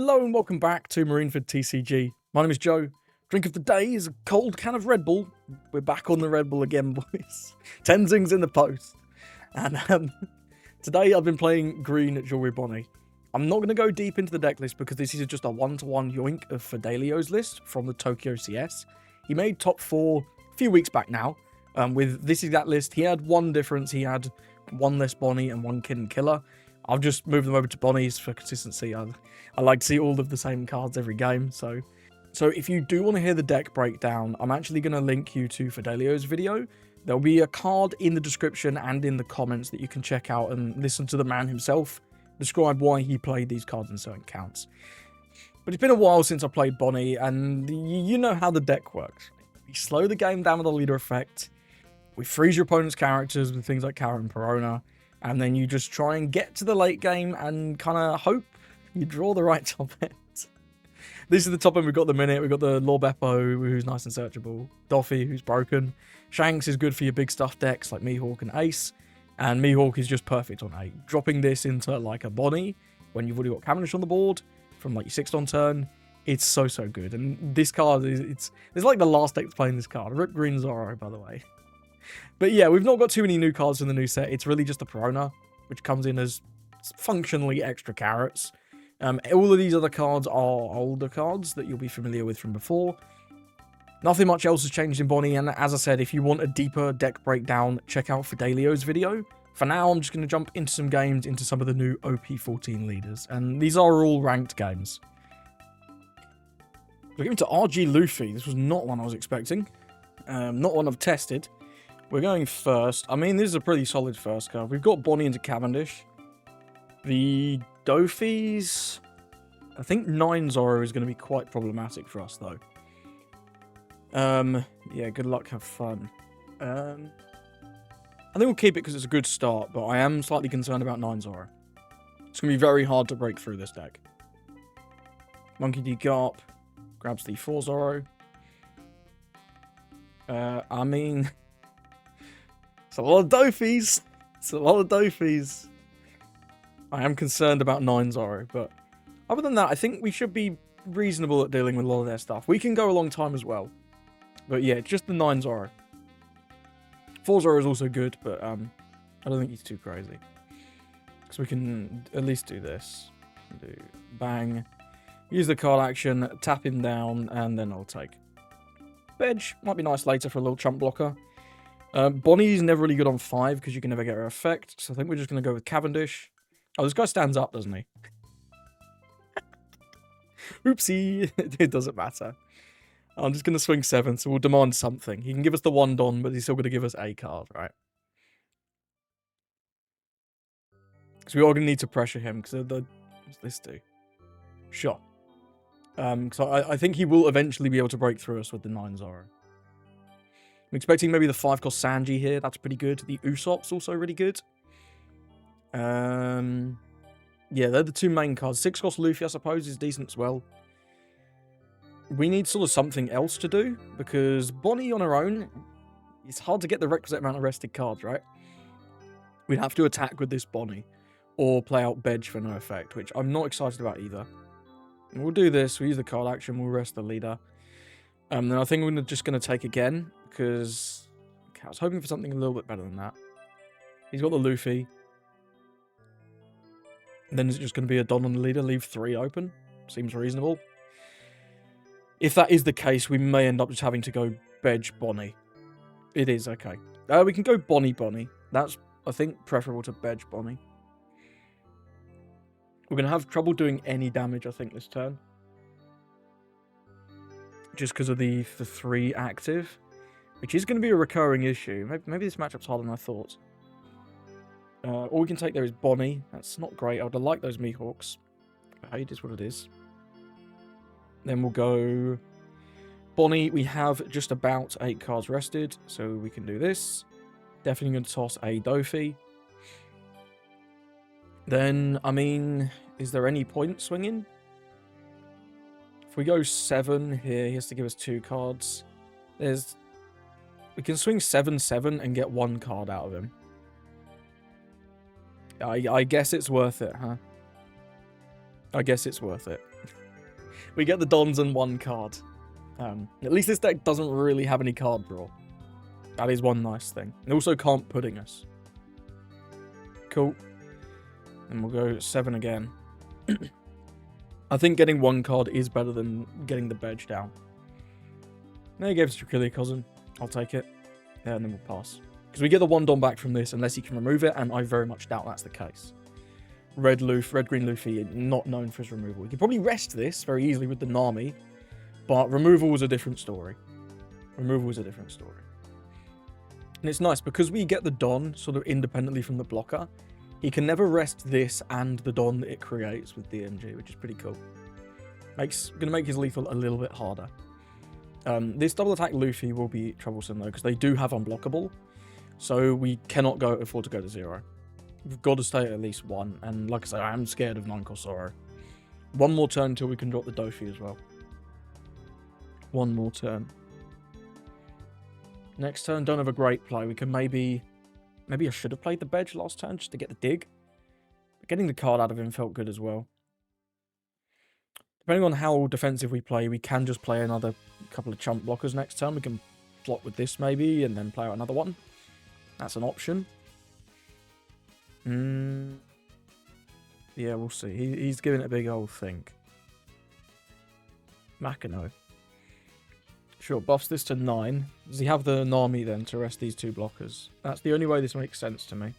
Hello and welcome back to Marineford TCG. My name is Joe. Drink of the day is a cold can of Red Bull. We're back on the Red Bull again, boys. Tenzing's in the post. And today I've been playing green Jewelry Bonney. I'm not going to go deep into the deck list because this is just a one-to-one yoink of Fidalio's list from the Tokyo CS. He made top 4 a few weeks back now. With this exact list, he had one difference. He had one less Bonney and one Kid and Killer. I'll just move them over to Bonney's for consistency. I like to see all of the same cards every game. So if you do want to hear the deck breakdown, I'm actually going to link you to Fidalio's video. There'll be a card in the description and in the comments that you can check out and listen to the man himself describe why he played these cards in certain counts. But it's been a while since I played Bonney, and you know how the deck works. We slow the game down with the leader effect. We freeze your opponent's characters with things like Kara and Perona. And then you just try and get to the late game and kind of hope you draw the right top end. This is the top end we've got at the minute. We've got the Lord Beppo, who's nice and searchable. Doffy, who's broken. Shanks is good for your big stuff decks like Mihawk and Ace. And Mihawk is just perfect on 8. Dropping this into like a Bonney when you've already got Cavendish on the board from like your 6th on turn. It's so good. And this card, it's like the last deck playing this card. Rip Green Zorro, by the way. But yeah, we've not got too many new cards in the new set. It's really just the Perona, which comes in as functionally extra carrots. All of these other cards are older cards that you'll be familiar with from before. Nothing much else has changed in Bonney, and as I said, if you want a deeper deck breakdown, check out Fidalio's video. For now, I'm just going to jump into some games, into some of the new OP14 leaders, and these are all ranked games. We're going to RG Luffy. This was not one I was expecting. Not one I've tested. We're going first. I mean, this is a pretty solid first card. We've got Bonney into Cavendish. The Dofis. I think 9 Zorro is going to be quite problematic for us, though. Yeah, good luck, have fun. I think we'll keep it because it's a good start, but I am slightly concerned about 9 Zorro. It's going to be very hard to break through this deck. Monkey D. Garp grabs the 4 Zorro. I mean... It's a lot of Dofis. It's a lot of Dofis. I am concerned about 9 Zorro, but other than that, I think we should be reasonable at dealing with a lot of their stuff. We can go a long time as well. But yeah, just the 9 Zorro. 4 Zorro is also good, but I don't think he's too crazy. Because we can at least do this. Do bang. Use the card action, tap him down, and then I'll take. Bedge might be nice later for a little chump blocker. Bonney's never really good on 5 because you can never get her effect. So I think we're just going to go with Cavendish. Oh, this guy stands up, doesn't he? Oopsie. It doesn't matter. I'm just going to swing 7, so we'll demand something. He can give us the 1 Don, but he's still going to give us a card, right? Because we are going to need to pressure him. Because what's this do? Sure. So I think he will eventually be able to break through us with the 9 Zorro. I'm expecting maybe the 5-cost Sanji here. That's pretty good. The Usopp's also really good. Yeah, they're the 2 main cards. 6-cost Luffy, I suppose, is decent as well. We need sort of something else to do, because Bonney on her own, it's hard to get the requisite amount of rested cards, right? We'd have to attack with this Bonney, or play out Bedge for no effect, which I'm not excited about either. And we'll do this. We'll use the card action. We'll rest the leader. Then I think we're just going to take again, because I was hoping for something a little bit better than that. He's got the Luffy. And then it's just going to be a Don on the leader, leave 3 open. Seems reasonable. If that is the case, we may end up just having to go Bedge Bonney. It is, okay. We can go Bonney. That's, I think, preferable to Bedge Bonney. We're going to have trouble doing any damage, I think, this turn. Just because of the 3 active, which is going to be a recurring issue. Maybe this matchup's harder than I thought. All we can take there is Bonney. That's not great. I would have liked those Mihawks. But hey, it is what it is. Then we'll go Bonney. We have just about 8 cards rested, so we can do this. Definitely going to toss a Dofi. Then, I mean, is there any point swinging? If we go 7 here, he has to give us 2 cards. We can swing 7/7 and get 1 card out of him. I guess it's worth it, huh? I guess it's worth it. We get the Dons and 1 card. At least this deck doesn't really have any card draw. That is one nice thing. And also can't pudding us. Cool. And we'll go 7 again. I think getting 1 card is better than getting the Bedge down. Now he gave us Dracula Cousin. I'll take it. Yeah, and then we'll pass. Because we get the 1 Don back from this unless he can remove it, and I very much doubt that's the case. Red-green Luffy, not known for his removal. He could probably rest this very easily with the Nami, but removal was a different story. Removal was a different story. And it's nice, because we get the Don sort of independently from the blocker, he can never rest this and the Don that it creates with DMG, which is pretty cool. Gonna make his lethal a little bit harder. This double attack Luffy will be troublesome though, because they do have unblockable, so we cannot afford to go to 0. We've got to stay at least 1, and like I say, I am scared of 9 Corsair. 1 more turn until we can drop the Dofi as well. 1 more turn. Next turn, don't have a great play. We can maybe I should have played the Bedge last turn just to get the dig. But getting the card out of him felt good as well. Depending on how defensive we play, we can just play another couple of chump blockers next turn. We can block with this maybe, and then play out another one. That's an option. Yeah, we'll see. He's giving it a big old think. Makino. Sure, buffs this to 9. Does he have the Nami then to rest these 2 blockers? That's the only way this makes sense to me.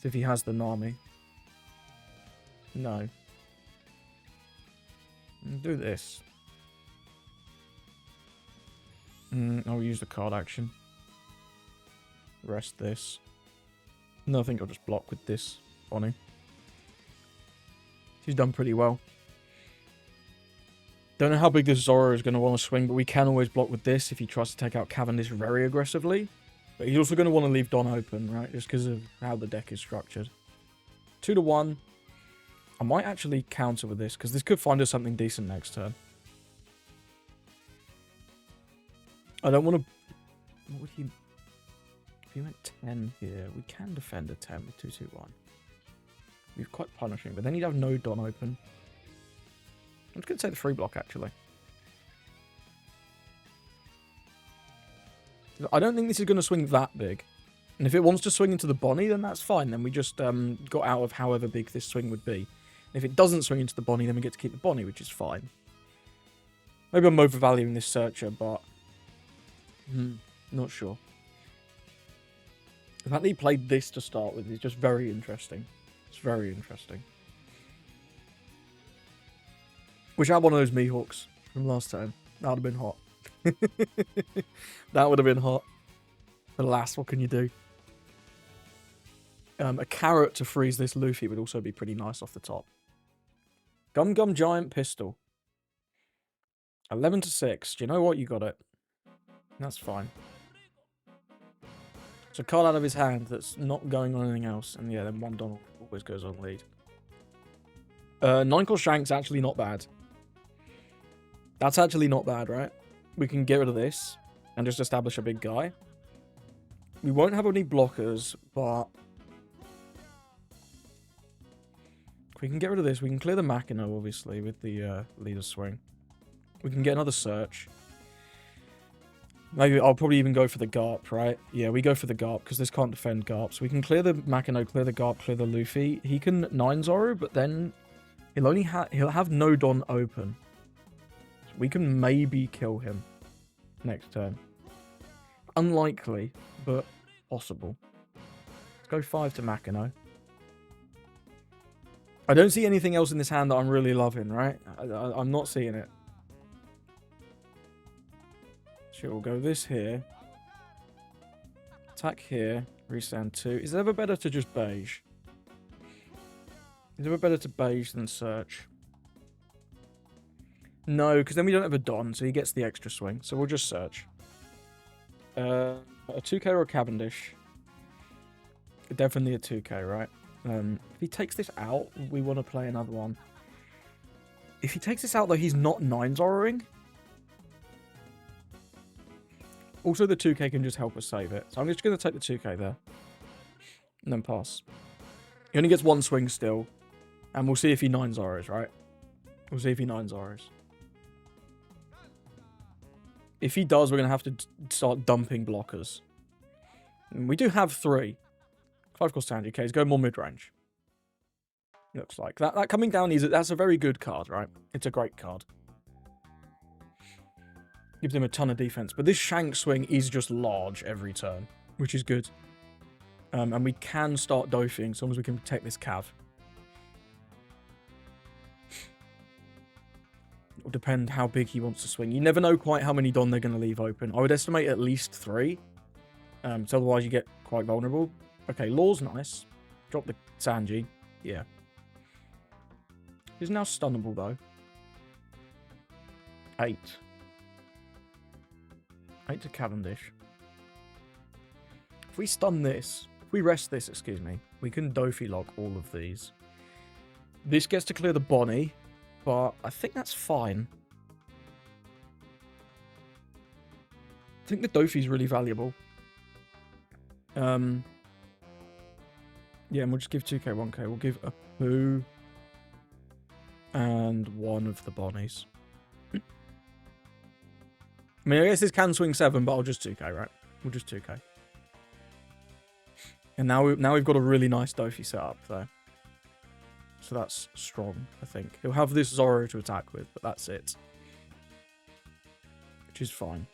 If he has the Nami. No. Do this. I'll use the card action. Rest this. No, I think I'll just block with this Bonney. She's done pretty well. Don't know how big this Zoro is going to want to swing, but we can always block with this if he tries to take out Cavendish very aggressively. But he's also going to want to leave Don open, right? Just because of how the deck is structured. 2 to 1. I might actually counter with this, because this could find us something decent next turn. I don't want to... What would he... If he went 10 here, we can defend a 10 with 2-2-1. He's quite punishing, but then he'd have no Don open. I'm just going to take the free block, actually. I don't think this is going to swing that big. And if it wants to swing into the Bonney, then that's fine. Then we just got out of however big this swing would be. And if it doesn't swing into the Bonney, then we get to keep the Bonney, which is fine. Maybe I'm overvaluing this Searcher, but... not sure. The fact that he played this to start with is just very interesting. It's very interesting. Wish I had one of those Mihawks from last time. That would have been hot. That would have been hot. But alas, what can you do? A carrot to freeze this Luffy would also be pretty nice off the top. Gum Gum Giant Pistol. 11 to 6. Do you know what? You got it. That's fine. So card out of his hand that's not going on anything else. And yeah, then 1 Donald always goes on lead. 9 Call Shank's actually not bad. That's actually not bad, right? We can get rid of this and just establish a big guy. We won't have any blockers, but... we can get rid of this. We can clear the Makino, obviously, with the leader swing. We can get another search. Maybe I'll probably even go for the Garp, right? Yeah, we go for the Garp, because this can't defend Garp. So we can clear the Makino, clear the Garp, clear the Luffy. He can 9 Zoro, but then he'll have no Don open. So we can maybe kill him next turn. Unlikely, but possible. Let's go 5 to Makino. I don't see anything else in this hand that I'm really loving, right? I'm not seeing it. Sure, we'll go this here. Attack here. Restand 2. Is it ever better to just beige? Is it ever better to beige than search? No, because then we don't have a Don, so he gets the extra swing. So we'll just search. A 2k or a Cavendish. Definitely a 2k, right? If he takes this out, we want to play another one. If he takes this out, though, he's not 9 Zoroing. Also, the 2k can just help us save it. So I'm just going to take the 2k there. And then pass. He only gets 1 swing still. And we'll see if he 9 Zoros, right? We'll see if he 9s Zoros. If he does, we're going to have to start dumping blockers. And we do have 3. 5 cost Sanji. Okay, let's go more mid-range. Looks like. That coming down, that's a very good card, right? It's a great card. Gives him a ton of defense. But this Shank swing is just large every turn, which is good. And we can start dofing as long as we can protect this cav. It'll depend how big he wants to swing. You never know quite how many Don they're going to leave open. I would estimate at least 3. So otherwise you get quite vulnerable. Okay, Law's nice. Drop the Sanji. Yeah. He's now stunnable, though. 8. 8 to Cavendish. If we stun this, if we rest this, excuse me, we can Dofi lock all of these. This gets to clear the Bonney, but I think that's fine. I think the Dofi's really valuable. Yeah, and we'll just give 2k, 1k. We'll give a Pooh and 1 of the Bonnies. I mean, I guess this can swing 7, but I'll just 2k, right? We'll just 2k. And now we've got a really nice Dofi set up there. So that's strong, I think. He'll have this Zoro to attack with, but that's it. Which is fine.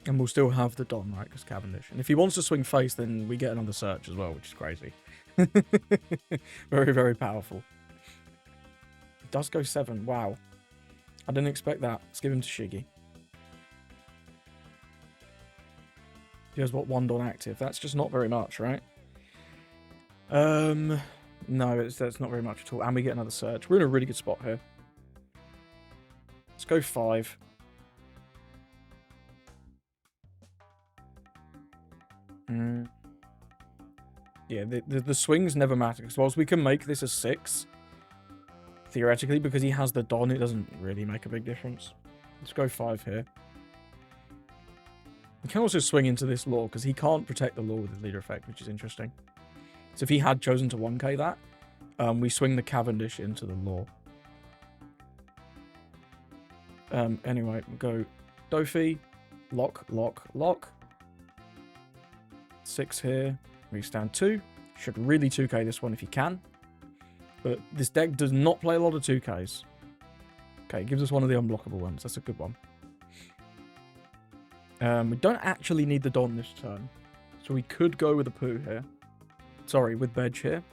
And we'll still have the Don, right? Because Cavendish. And if he wants to swing face, then we get another search as well, which is crazy. Very, very powerful. It does go 7. Wow. I didn't expect that. Let's give him to Shiggy. He has, what, 1 Don active? That's just not very much, right? No, that's not very much at all. And we get another search. We're in a really good spot here. Let's go 5. Yeah, the swings never matter. Because whilst we can make this a 6, theoretically, because he has the Don, it doesn't really make a big difference. Let's go 5 here. We can also swing into this Law, because he can't protect the Law with his leader effect, which is interesting. So if he had chosen to 1k that, we swing the Cavendish into the Law. Anyway, we'll go Dofi, lock, lock, lock. 6 here. We stand 2. Should really 2k this one if you can. But this deck does not play a lot of 2ks. Okay, it gives us one of the unblockable ones. That's a good one. We don't actually need the Don this turn. So we could go with a Pooh here. Sorry, with Bedge here.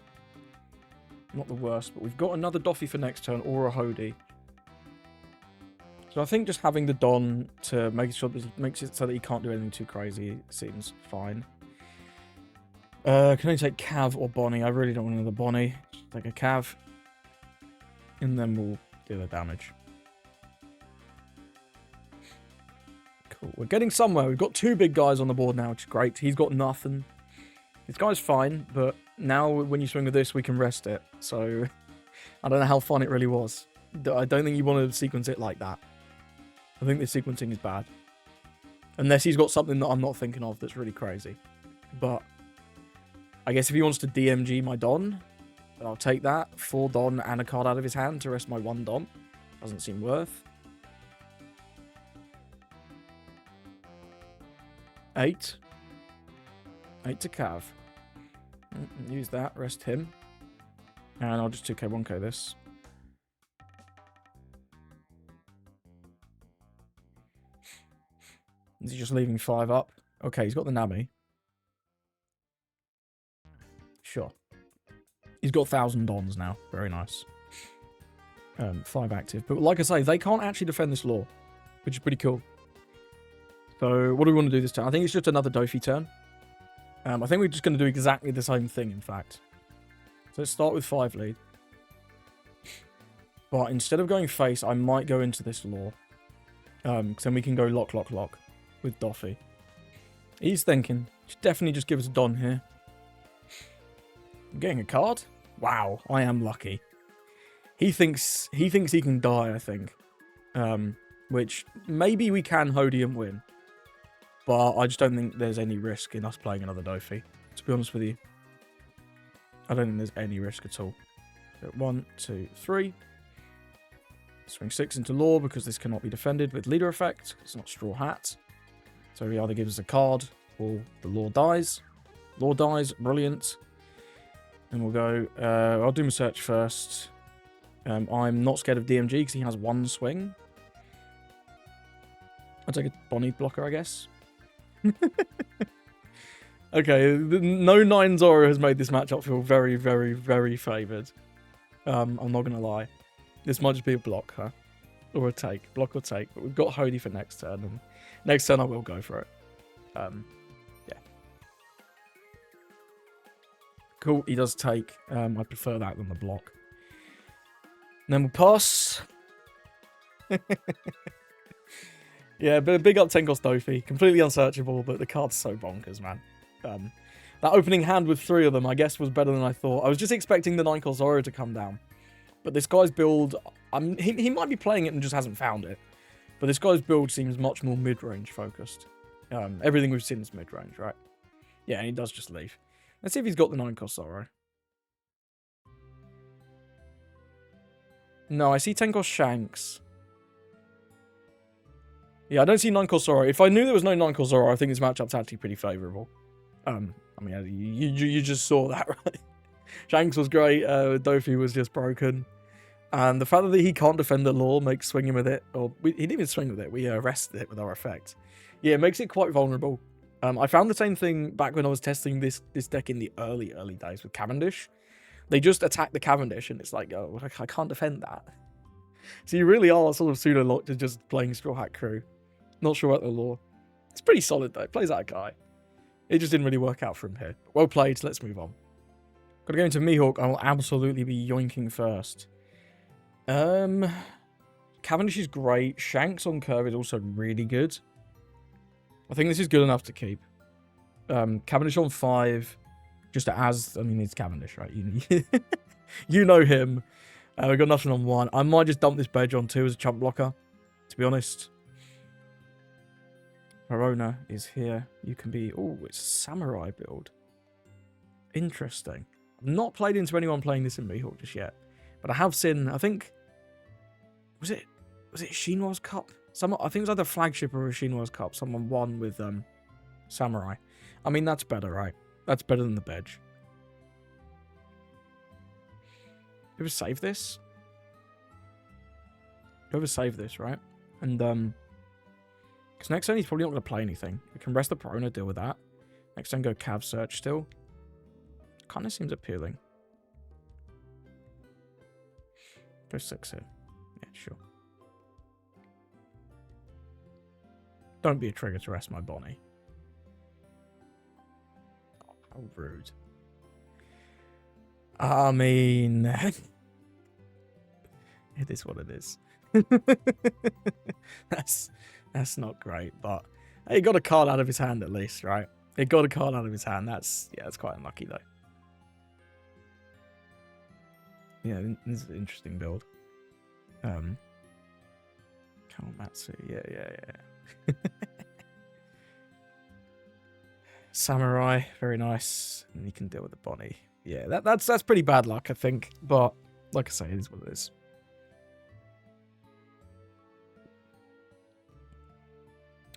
Not the worst, but we've got another Doffy for next turn or a Hody. So I think just having the Don to make sure that he makes it so that he can't do anything too crazy seems fine. Can I take Cav or Bonney? I really don't want another Bonney. Just take a Cav. And then we'll do the damage. Cool. We're getting somewhere. We've got 2 big guys on the board now, which is great. He's got nothing. This guy's fine, but now when you swing with this, we can rest it. So I don't know how fun it really was. I don't think you want to sequence it like that. I think this sequencing is bad. Unless he's got something that I'm not thinking of that's really crazy. But I guess if he wants to DMG my Don, I'll take that. 4 Don and a card out of his hand to rest my 1 Don. Doesn't seem worth. 8. 8 to Cav. Use that. Rest him. And I'll just 2k, 1k this. Is he just leaving 5 up? Okay, he's got the Nami. Sure. He's got 1,000 Dons now. Very nice. 5 active. But like I say, they can't actually defend this Law, which is pretty cool. So what do we want to do this turn? I think it's just another Dofi turn. I think we're just going to do exactly the same thing, in fact. So let's start with 5 lead. But instead of going face, I might go into this Law. Because then we can go lock, lock, lock with Doffy. He's thinking. Should definitely just give us a Don here. I'm getting a card? Wow, I am lucky. He thinks he can die, I think. Which maybe we can Hody and win. But I just don't think there's any risk in us playing another Dofi. To be honest with you. I don't think there's any risk at all. Go 1, 2, 3. Swing 6 into Law because this cannot be defended with leader effect. It's not Straw Hat. So he either gives us a card or the Law dies. Law dies, brilliant. And we'll go, I'll do my search first. I'm not scared of DMG because he has 1 swing. I'll take a Bonney blocker, I guess. Okay, no 9 Zoro has made this matchup feel very, very, very favoured. I'm not going to lie. This might just be a block, huh? Or a take. Block or take. But we've got Hody for next turn. And next turn I will go for it. Yeah. Cool, he does take. I prefer that than the block. And then we'll pass. Yeah, but big up Tenkos Dofi. Completely unsearchable, but the card's so bonkers, man. That opening hand with 3 of them, I guess, was better than I thought. I was just expecting the 9 Zoro to come down. But this guy's build, he might be playing it and just hasn't found it. But this guy's build seems much more mid-range focused. Everything we've seen is mid-range, right? Yeah, and he does just leave. Let's see if he's got the 9 Zoro. No, I see Tenkos Shanks. Yeah, I don't see 9 Zoro. If I knew there was no 9 Zoro, I think this matchup's actually pretty favourable. I mean, you just saw that, right? Shanks was great. Dofi was just broken. And the fact that he can't defend the Law makes swinging with it, or he didn't even swing with it, we arrested it with our effect. Yeah, it makes it quite vulnerable. I found the same thing back when I was testing this deck in the early days with Cavendish. They just attack the Cavendish, and it's like, oh, I can't defend that. So you really are sort of pseudo-locked to just playing Straw Hat Crew. Not sure about the Law. It's pretty solid, though. Plays out a guy. It just didn't really work out for him here. Well played. Let's move on. Got to go into Mihawk. I will absolutely be yoinking first. Cavendish is great. Shanks on curve is also really good. I think this is good enough to keep. Cavendish on 5. Just as, I mean, it's Cavendish, right? You know him. We've got nothing on 1. I might just dump this badge on 2 as a chump blocker, to be honest. Verona is here. You can be... Oh, it's a samurai build. Interesting. I've not played into anyone playing this in Mihawk just yet. But I have seen, I think... Was it Shinwa's Cup? I think it was either Flagship or a Shinwa's Cup. Someone won with Samurai. I mean, that's better, right? That's better than the badge. Ever save this? Whoever save this, right? And, because next turn he's probably not going to play anything. We can rest the Perona, deal with that. Next turn go Cav Search still. Kind of seems appealing. Go 6 here. Yeah, sure. Don't be a trigger to rest my Bonney. Oh, how rude. I mean... it is what it is. That's not great, but he got a card out of his hand at least, right? He got a card out of his hand. That's quite unlucky though. Yeah, this is an interesting build. Kawamatsu, yeah. Samurai, very nice. And you can deal with the Bonney. Yeah, that's pretty bad luck, I think. But like I say, it is what it is.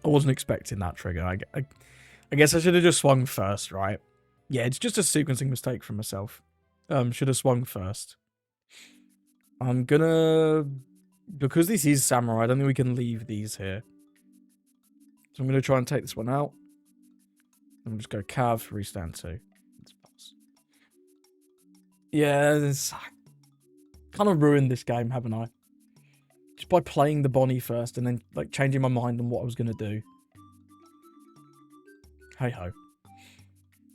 I wasn't expecting that trigger. I guess I should have just swung first, right? Yeah, it's just a sequencing mistake from myself. Should have swung first. I'm gonna... Because this is Samurai, I don't think we can leave these here. So I'm gonna try and take this one out. I'm just go Cav, restand 2. Yeah, it's kind of ruined this game, haven't I? Just by playing the Bonney first and then like changing my mind on what I was going to do. Hey ho.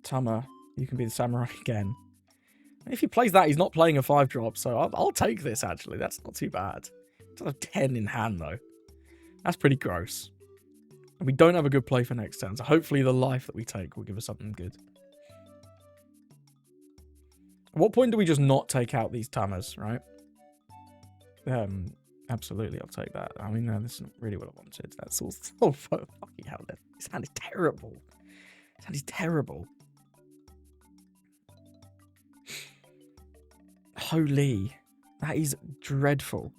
Tama, you can be the samurai again. And if he plays that, he's not playing a 5-drop, so I'll take this actually. That's not too bad. It's a 10 in hand though. That's pretty gross. And we don't have a good play for next turn, so hopefully the life that we take will give us something good. At what point do we just not take out these Tamas, right? Absolutely, I'll take that. I mean, this isn't really what I wanted. That's all. Oh, fucking hell. This hand is terrible. This hand is terrible. Holy. That is dreadful.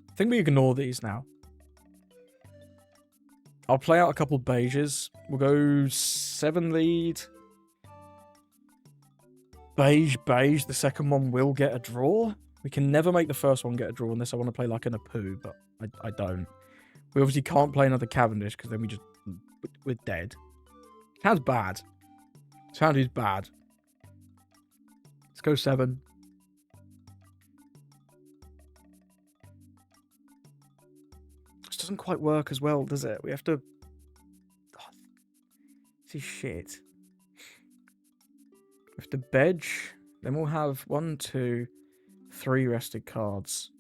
I think we ignore these now. I'll play out a couple beiges. We'll go 7 lead. Beige, beige. The second one will get a draw. We can never make the first one get a draw unless I want to play like an Apu, but I don't. We obviously can't play another Cavendish because then we're dead. Sounds bad. Sound is bad. Let's go 7. This doesn't quite work as well, does it? We have to... Oh, this is shit. We have to bedge. Then we'll have 1, 2, 3 rested cards.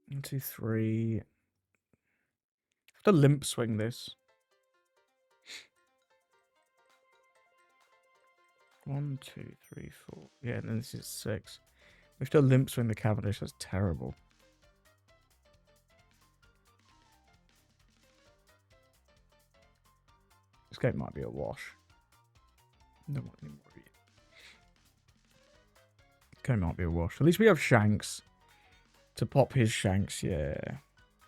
One, 2, 3. I have to limp swing this. 1, 2, 3, 4. Yeah, and then this is 6. We have to limp swing the Cavendish. That's terrible. This game might be a wash. No more anymore. This game might be a wash. At least we have Shanks. To pop his Shanks, yeah.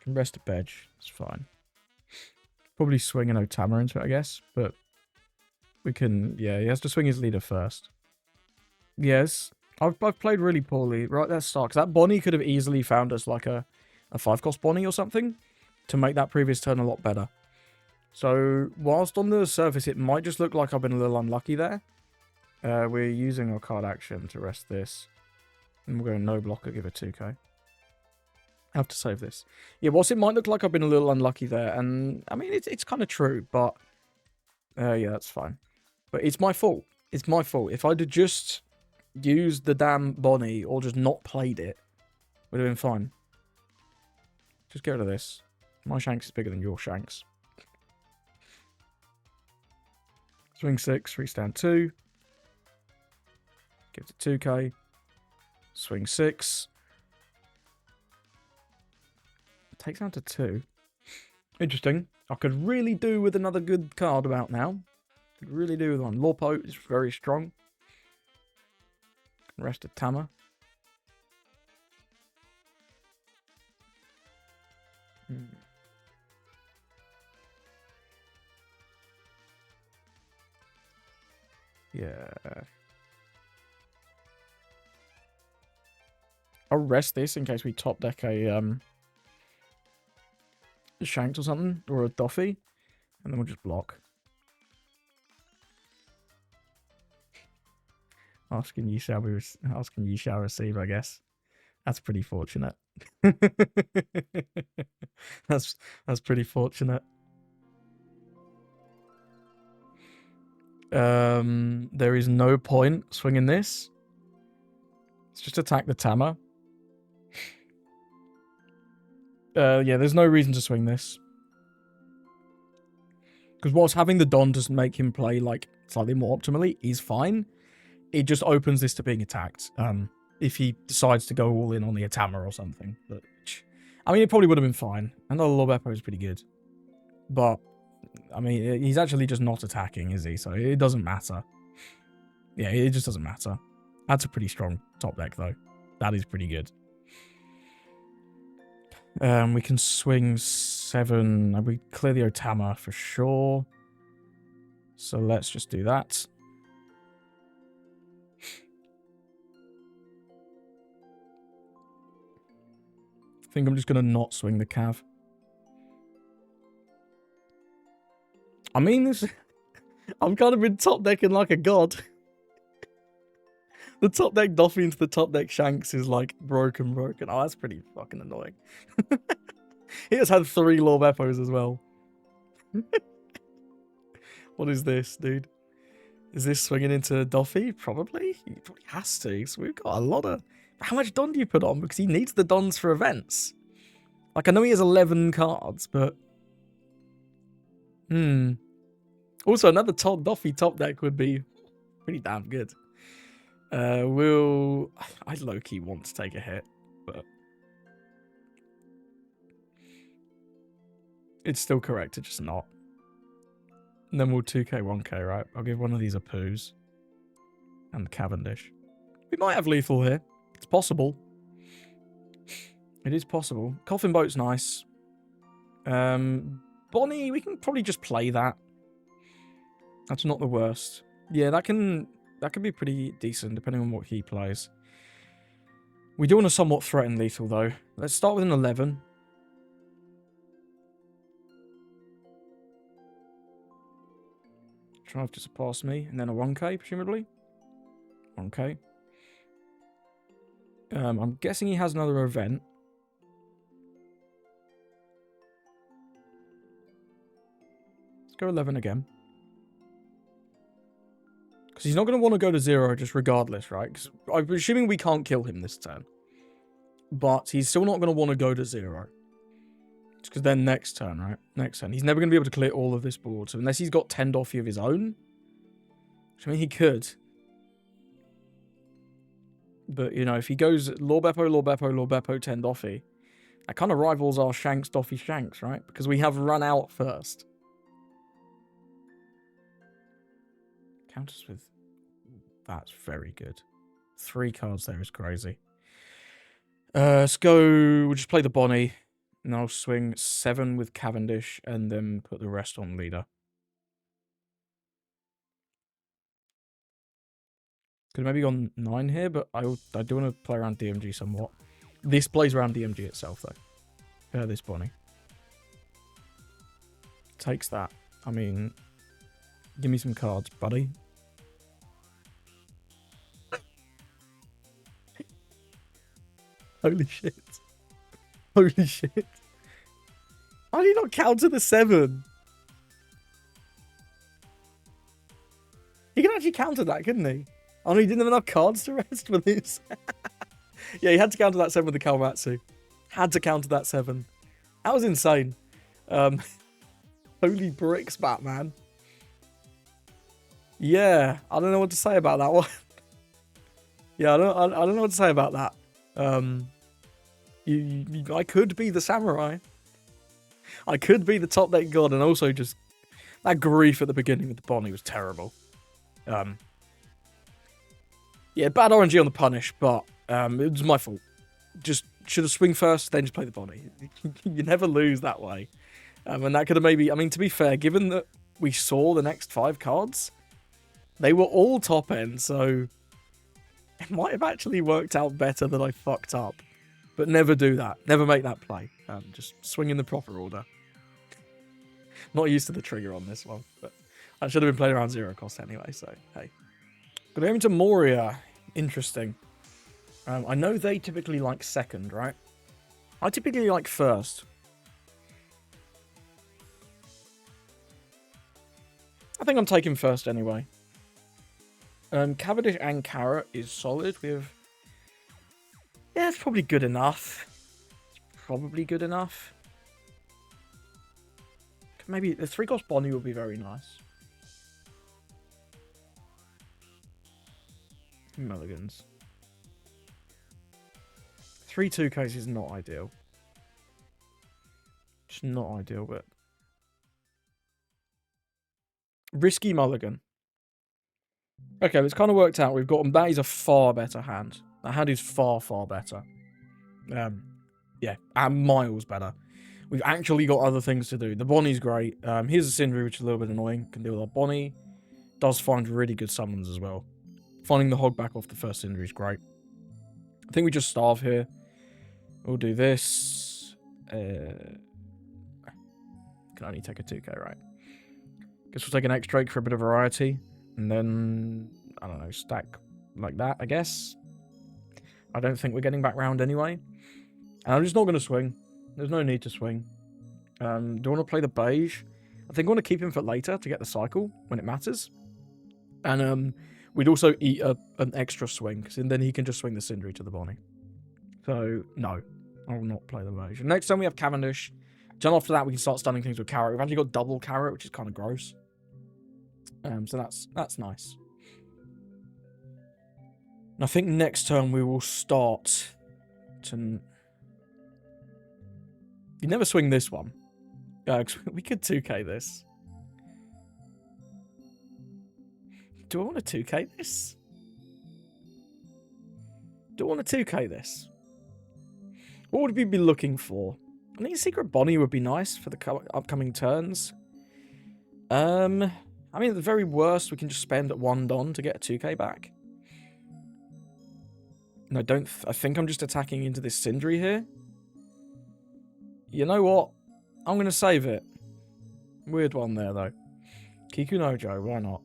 Can rest a bedge. It's fine. Probably swing an Otama into it, I guess. But we can... Yeah, he has to swing his leader first. Yes. I've played really poorly right at the start. Because that Bonney could have easily found us like a 5-cost Bonney or something. To make that previous turn a lot better. So, whilst on the surface it might just look like I've been a little unlucky there. We're using our card action to rest this. And we're going no blocker, give it 2k. I have to save this. Yeah, whilst it might look like I've been a little unlucky there, and I mean, it's kind of true, but yeah, that's fine. But it's my fault. It's my fault. If I'd have just used the damn Bonney or just not played it, would have been fine. Just get rid of this. My Shanks is bigger than your Shanks. Swing 6, restand 2. Give it 2k. Swing 6. Takes down to 2. Interesting. I could really do with another good card about now. Could really do with one. Lorpo is very strong. Rest of Tama. Yeah. I'll rest this in case we top deck a Shanks or something, or a Duffy, and then we'll just block. Asking ye shall receive, I guess. That's pretty fortunate. That's pretty fortunate. There is no point swinging this. Let's just attack the Tama. Yeah, there's no reason to swing this. Because whilst having the Don doesn't make him play like slightly more optimally, is fine. It just opens this to being attacked. If he decides to go all in on the Atama or something. But, I mean, it probably would have been fine. And the Lorbepo is pretty good. But, I mean, he's actually just not attacking, is he? So it doesn't matter. Yeah, it just doesn't matter. That's a pretty strong top deck, though. That is pretty good. We can swing 7. We clear the Otama for sure. So let's just do that. I think I'm just going to not swing the Cav. I mean, this... I've kind of been top decking like a god. The top deck Duffy into the top deck Shanks is like broken. Oh, that's pretty fucking annoying. He has had 3 Lorbepos as well. What is this, dude? Is this swinging into Duffy? Probably. He probably has to. So we've got a lot of... How much Don do you put on? Because he needs the Dons for events. Like, I know he has 11 cards, but... Also, another top Duffy top deck would be pretty damn good. I low-key want to take a hit, but... It's still correct to just not. And then we'll 2k, 1k, right? I'll give one of these a Poos. And Cavendish. We might have lethal here. It's possible. It is possible. Coffin Boat's nice. Bonney, we can probably just play that. That's not the worst. Yeah, that can be pretty decent, depending on what he plays. We do want to somewhat threaten lethal, though. Let's start with an 11. Try to surpass me, and then a 1k, presumably. 1k. I'm guessing he has another event. Let's go 11 again. Because he's not going to want to go to 0 just regardless, right? Because I'm assuming we can't kill him this turn. But he's still not going to want to go to 0. Just because then next turn, right? Next turn. He's never going to be able to clear all of this board. So unless he's got 10 Doffy of his own. Which I mean, he could. But, you know, if he goes Lord Beppo, 10 Doffy. That kind of rivals our Shanks, Doffy, Shanks, right? Because we have run out first. Counters with... That's very good. 3 cards there is crazy. Let's go... We'll just play the Bonney. And I'll swing 7 with Cavendish. And then put the rest on leader. Could have maybe gone 9 here, but I do want to play around DMG somewhat. This plays around DMG itself, though. This Bonney. Takes that. I mean... Give me some cards, buddy. Holy shit. Holy shit. How did he not counter the 7? He can actually counter that, couldn't he? Oh, no, he didn't have enough cards to rest for this. Yeah, he had to counter that 7 with the Kalmatsu. Had to counter that 7. That was insane. Holy bricks, Batman. Yeah, I don't know what to say about that one. Yeah, I don't know what to say about that. I could be the samurai. I could be the top deck god, and also just that grief at the beginning with the Bonney was terrible. Yeah, bad RNG on the punish, but it was my fault. Just should have swing first, then just play the Bonney. You never lose that way. And that could have maybe, I mean, to be fair, given that we saw the next 5 cards, they were all top end, so it might have actually worked out better that I fucked up. But never do that. Never make that play. Just swing in the proper order. Not used to the trigger on this one, but I should have been playing around 0 cost anyway, so hey. Gonna go into Moria. Interesting. I know they typically like second, right? I typically like first. I think I'm taking first anyway. Cavendish and Carrot is solid. We have... Yeah, it's probably good enough. It's probably good enough. Maybe the 3-cost Bonney would be very nice. Mulligans. 3 2Ks is not ideal. Just not ideal, but... Risky mulligan. Okay, it's kind of worked out. We've got... That is a far better hand. That hand is far, far better. Yeah, and miles better. We've actually got other things to do. The Bonney's great. Here's a Sindri, which is a little bit annoying. Can deal with our Bonney. Does find really good summons as well. Finding the hog back off the first Sindri is great. I think we just starve here. We'll do this. Can only take a 2k, right? Guess we'll take an X-Drake for a bit of variety. And then, I don't know, stack like that, I guess. I don't think we're getting back round anyway. And I'm just not going to swing. There's no need to swing. Do I want to play the beige? I think I want to keep him for later to get the cycle when it matters. And we'd also eat an extra swing, because then he can just swing the Sindri to the Bonney. So, no. I will not play the beige. And next time we have Cavendish. Then after that, we can start stunning things with Carrot. We've actually got double Carrot, which is kind of gross. So that's nice. And I think next turn we will start to... You never swing this one. We could 2k this. Do I want to 2k this? Do I want to 2k this? What would we be looking for? I think Secret Bonney would be nice for the upcoming turns. I mean, at the very worst, we can just spend at 1 Don to get a 2k back. And I think I'm just attacking into this Sindri here. You know what? I'm going to save it. Weird one there, though. Kiku Nojo, why not?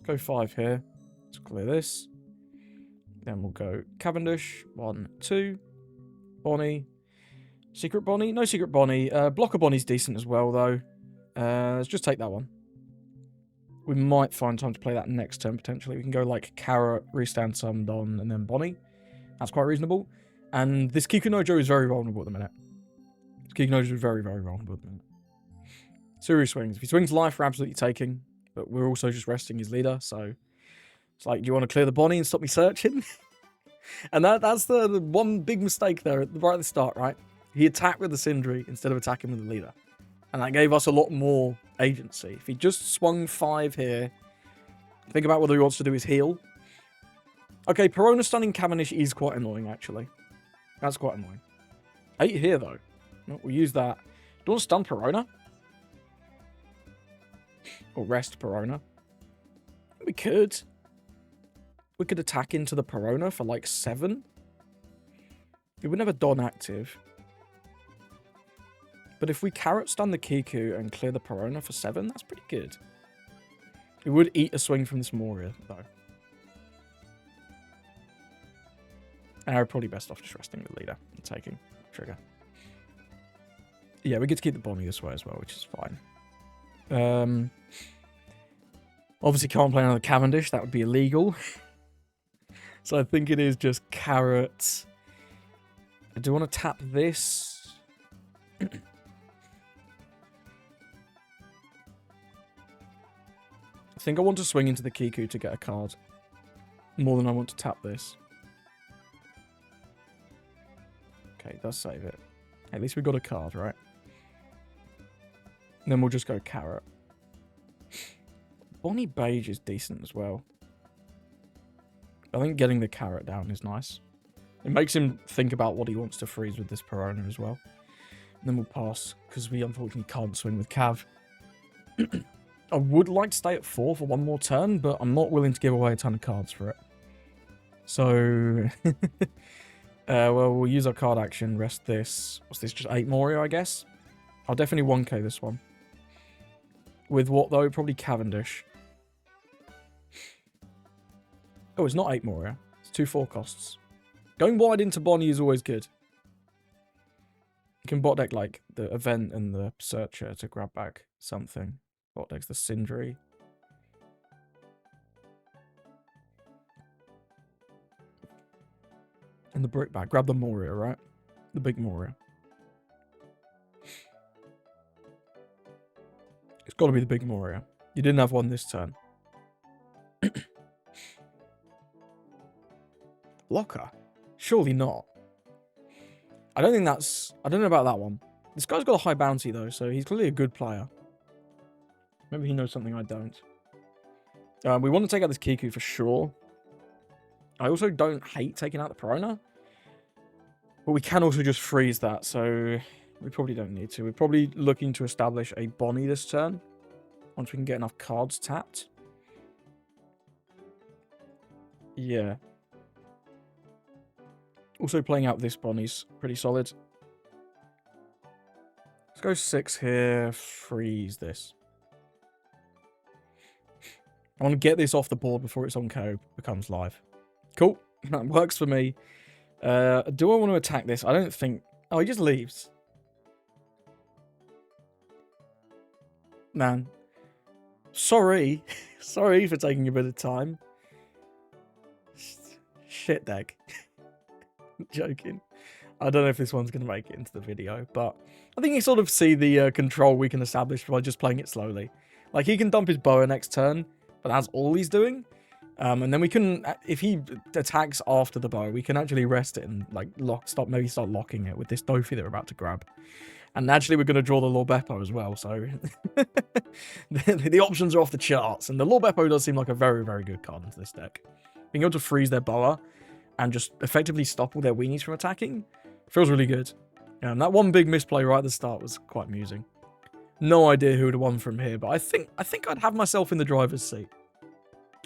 Go 5 here. Let's clear this. Then we'll go Cavendish. 1, 2. Bonney. Secret Bonney? No Secret Bonney. Blocker Bonney's decent as well, though. Let's just take that one. We might find time to play that next turn, potentially. We can go, like, Carrot, restand some Don, and then Bonney. That's quite reasonable. And this Kiku Nojo is very vulnerable at the minute. This Kiku Nojo is very, very vulnerable at the minute. Suri swings. If he swings life, we're absolutely taking. But we're also just resting his leader, so... It's like, do you want to clear the Bonney and stop me searching? And that's the one big mistake there right at the start, right? He attacked with the Sindri instead of attacking with the leader. And that gave us a lot more agency. If he just swung 5 here, think about whether he wants to do his heal. Okay, Perona stunning Cavendish is quite annoying, actually. That's quite annoying. 8 here, though. No, we'll use that. Do you want to stun Perona? Or rest Perona? We could. We could attack into the Perona for like 7. It would never Don active. But if we carrot stun the Kiku and clear the Perona for 7, that's pretty good. It would eat a swing from this Moria, though. And we're probably best off just resting the leader and taking trigger. Yeah, we get to keep the Bonney this way as well, which is fine. Obviously can't play another Cavendish, that would be illegal. So I think it is just carrot. I do want to tap this. I think I want to swing into the Kiku to get a card. More than I want to tap this. Okay, it does save it. At least we got a card, right? And then we'll just go carrot. Bonney Beige is decent as well. I think getting the carrot down is nice. It makes him think about what he wants to freeze with this Perona as well. And then we'll pass, because we unfortunately can't swing with Cav. I would like to stay at 4 for one more turn, but I'm not willing to give away a ton of cards for it. So, well, we'll use our card action, rest this. What's this, just 8 Moria, I guess? I'll definitely 1k this one. With what, though? Probably Cavendish. Oh, it's not 8 Moria. It's 2 4 costs. Going wide into Bonney is always good. You can bot deck, like, the event and the searcher to grab back something. Bot deck's the Sindri. And the brick bag. Grab the Moria, right? The big Moria. It's got to be the big Moria. You didn't have one this turn. Locker? Surely not. I don't think that's... I don't know about that one. This guy's got a high bounty, though, so he's clearly a good player. Maybe he knows something I don't. We want to take out this Kiku for sure. I also don't hate taking out the Perona. But we can also just freeze that, so... We probably don't need to. We're probably looking to establish a Bonney this turn. Once we can get enough cards tapped. Yeah. Also playing out this Bonney's pretty solid. Let's go 6 here. Freeze this. I want to get this off the board before its on KO becomes live. Cool. That works for me. Do I want to attack this? I don't think... Oh, he just leaves. Man. Sorry. Sorry for taking a bit of time. Shit deck. Joking. I don't know if this one's going to make it into the video, but I think you sort of see the control we can establish by just playing it slowly. Like, he can dump his boa next turn, but that's all he's doing. And then we can, if he attacks after the bow, we can actually rest it and, like, start locking it with this Dofi that we're about to grab. And naturally, we're going to draw the Lord Beppo as well, so the options are off the charts. And the Lord Beppo does seem like a very, very good card into this deck. Being able to freeze their boa and just effectively stop all their weenies from attacking feels really good. And that one big misplay right at the start was quite amusing. No idea who would have won from here, but I think I'd have myself in the driver's seat.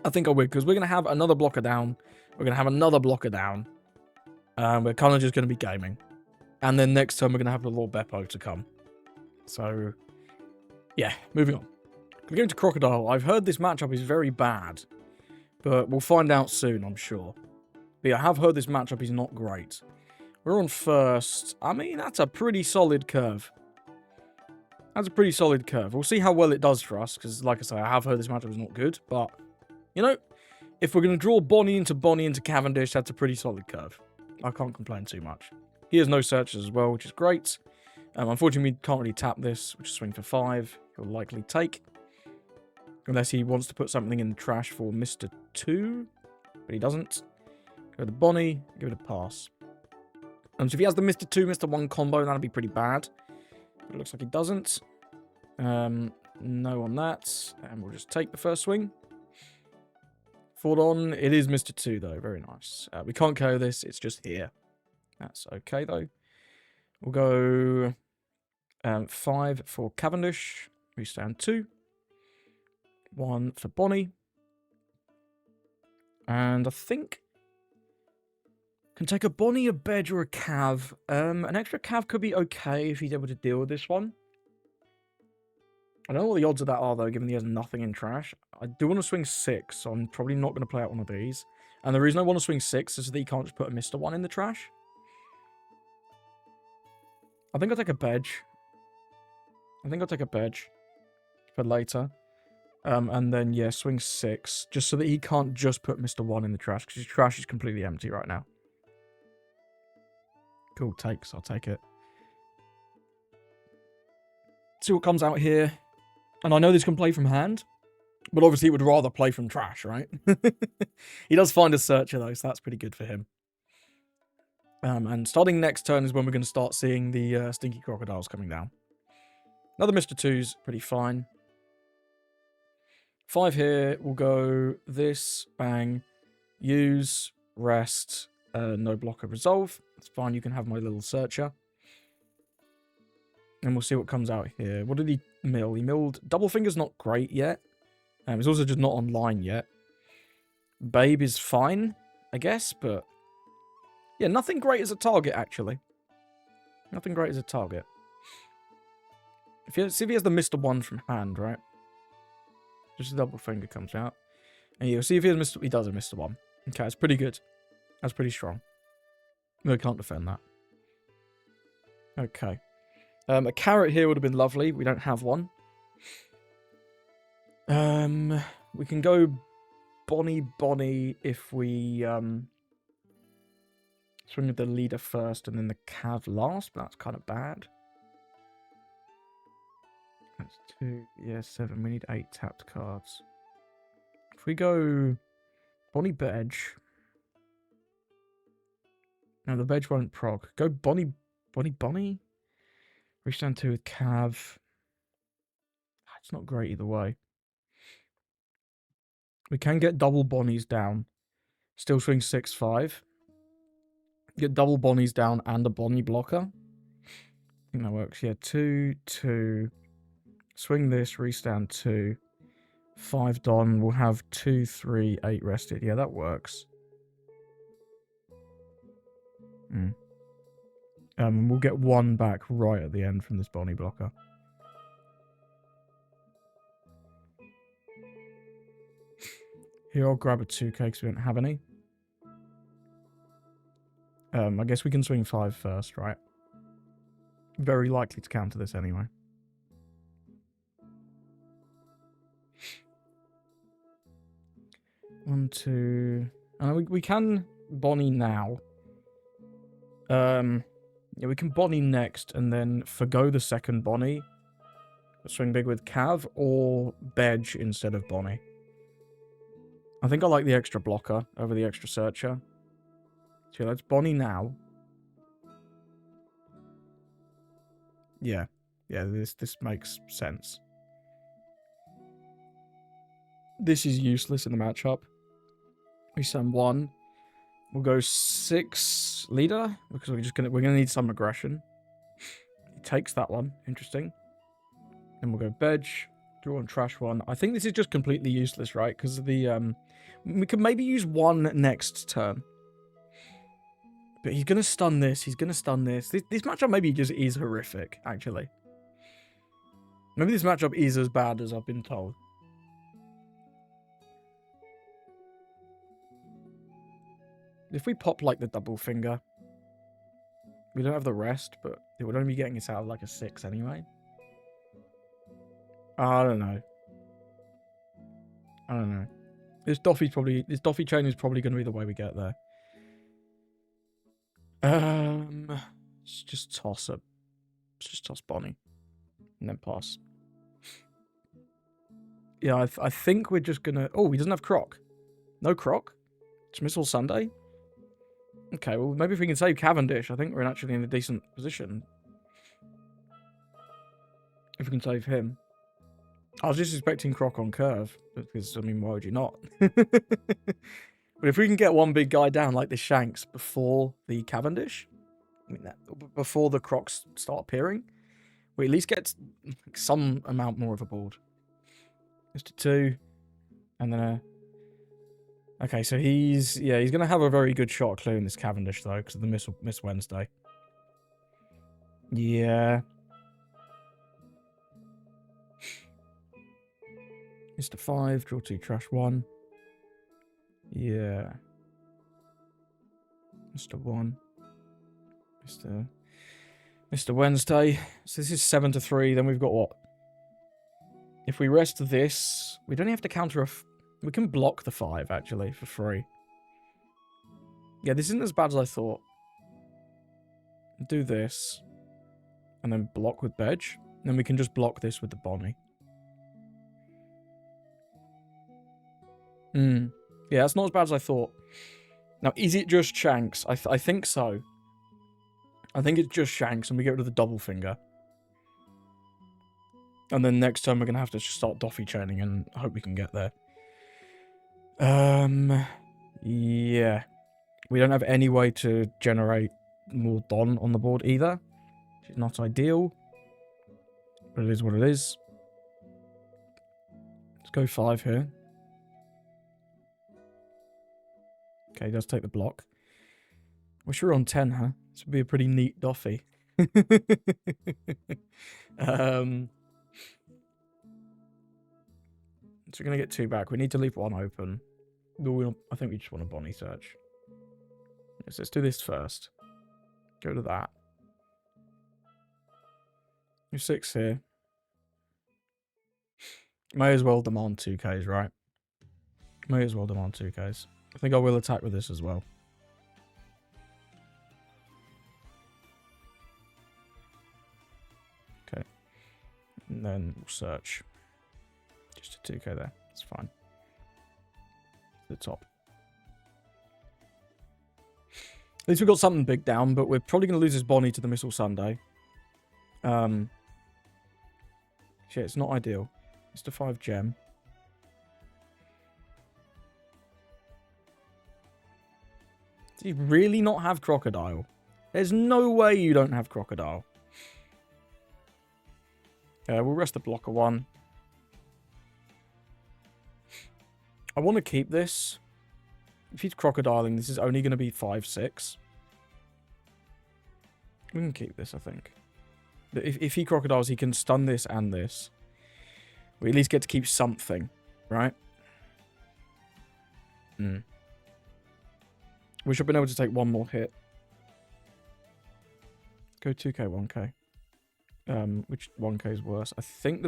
I think I would, because we're going to have another blocker down. We're going to have another blocker down. We're kind of just going to be gaming. And then next turn, we're going to have the Lord Beppo to come. So, yeah, moving on. We're going to Crocodile. I've heard this matchup is very bad, but we'll find out soon, I'm sure. But yeah, I have heard this matchup is not great. We're on first. I mean, that's a pretty solid curve. That's a pretty solid curve. We'll see how well it does for us, because, like I say, I have heard this matchup is not good. But, you know, if we're going to draw Bonney into Cavendish, that's a pretty solid curve. I can't complain too much. He has no searches as well, which is great. Unfortunately, we can't really tap this, which is swing for 5. He'll likely take. Unless he wants to put something in the trash for Mr. 2. But he doesn't. Go to Bonney, give it a pass. So if he has the Mr. 2, Mr. 1 combo, that'd be pretty bad. But it looks like he doesn't. No on that. And we'll just take the first swing. Forward on. It is Mr. 2, though. Very nice. We can't KO this. It's just here. That's okay, though. We'll go 5 for Cavendish. We stand 2. 1 for Bonney. And I think can take a Bonney, a Bedge, or a Cav. An extra Cav could be okay if he's able to deal with this one. I don't know what the odds of that are, though, given he has nothing in trash. I do want to swing 6, so I'm probably not going to play out one of these. And the reason I want to swing 6 is that he can't just put a Mr. 1 in the trash. I think I'll take a Bedge. I think I'll take a Bedge for later. And then, yeah, swing 6, just so that he can't just put Mr. 1 in the trash, because his trash is completely empty right now. Cool, takes. I'll take it. See what comes out here. And I know this can play from hand, but obviously it would rather play from trash, right? He does find a searcher, though, so that's pretty good for him. And starting next turn is when we're going to start seeing the Stinky Crocodiles coming down. Another Mr. 2's pretty fine. 5 here, we'll go this, bang, use, rest, no blocker, resolve. That's fine, you can have my little searcher. And we'll see what comes out here. What did he mill? He milled... Double Finger's not great yet. It's also just not online yet. Babe is fine, I guess, but... Yeah, nothing great as a target, actually. Nothing great as a target. See if he has the Mr. 1 from hand, right? Just a double finger comes out. And you'll see if he has Mr. He does have Mr. 1. Okay, that's pretty good. That's pretty strong. No, can't defend that. Okay. A carrot here would have been lovely. We don't have one. We can go Bonney if we swing with the leader first and then the Cav last, but that's kind of bad. That's 2, yeah, 7. We need 8 tapped cards. If we go Bonney Bedge. No, the Bedge won't proc. Go Bonney. Reach down 2 with Cav. It's not great either way. We can get double Bonnies down. Still swing 6-5. Get double Bonnies down and a Bonney blocker. I think that works. Yeah, 2, 2. Swing this, restand 2. 5 Don. We'll have 2, 3, 8 rested. Yeah, that works. We'll get 1 back right at the end from this Bonney blocker. Here, I'll grab a 2k because we don't have any. I guess we can swing 5 first, right? Very likely to counter this anyway. One, 2... we can Bonney now. Yeah, we can Bonney next and then forgo the second Bonney. Swing big with Cav or Bedge instead of Bonney. I think I like the extra blocker over the extra searcher. So let's Bonney now. Yeah. Yeah, this makes sense. This is useless in the matchup. We send 1. We'll go 6 leader because we're gonna need some aggression. He takes that one. Interesting. Then we'll go Bedge, draw and trash 1. I think this is just completely useless, right? Because of the we could maybe use 1 next turn. But he's gonna stun this. He's gonna stun this. This matchup maybe just is horrific, actually. Maybe this matchup is as bad as I've been told. If we pop like the double finger, we don't have the rest, but it would only be getting us out of like a 6 anyway. I don't know. I don't know. This Doffy chain is probably going to be the way we get there. Let's just toss Bonney and then pass. Yeah, I think we're just gonna. Oh, he doesn't have Croc. No Croc. Dismissal Sunday. Okay, well maybe if we can save Cavendish, I think we're actually in a decent position. If we can save him. I was just expecting Croc on curve, because, I mean, why would you not? But if we can get one big guy down, like the Shanks, before the Cavendish, I mean, before the Crocs start appearing, we at least get some amount more of a board. Mr. 2, and then okay, so he's going to have a very good shot clearing this Cavendish, though, because of the Miss Wednesday. Yeah. Mr. 5, draw 2, trash 1. Yeah. Mr. 1. Mr. Wednesday. So this is 7 to 3. Then we've got what? If we rest this, we don't have to counter we can block the 5, actually, for free. Yeah, this isn't as bad as I thought. Do this. And then block with Bedge. And then we can just block this with the Bonney. Yeah, that's not as bad as I thought. Now, is it just Shanks? I think so. I think it's just Shanks, and we get rid of the double finger. And then next time we're going to have to just start Doffy chaining and hope we can get there. Yeah. We don't have any way to generate more Don on the board either. Which is not ideal. But it is what it is. Let's go 5 here. Okay, he does take the block. Wish we were on 10, huh? This would be a pretty neat Doffy. So we're going to get 2 back. We need to leave 1 open. I think we just want a Bonney search. Yes, let's do this first. Go to that. You're 6 here. May as well demand 2Ks, right? May as well demand 2Ks. I think I will attack with this as well. Okay. And then we'll search. Just a 2K there. It's fine. The top. At least we've got something big down, but we're probably going to lose this Bonney to the Missile Sunday. Shit, it's not ideal. Mr. 5 gem. Do you really not have Crocodile? There's no way you don't have Crocodile. We'll rest the blocker 1. I want to keep this. If he's crocodiling, this is only going to be 5-6. We can keep this, I think. If he crocodiles, he can stun this and this. We at least get to keep something, right? We should have been able to take 1 more hit. Go 2K, 1K. Which 1K is worse? I think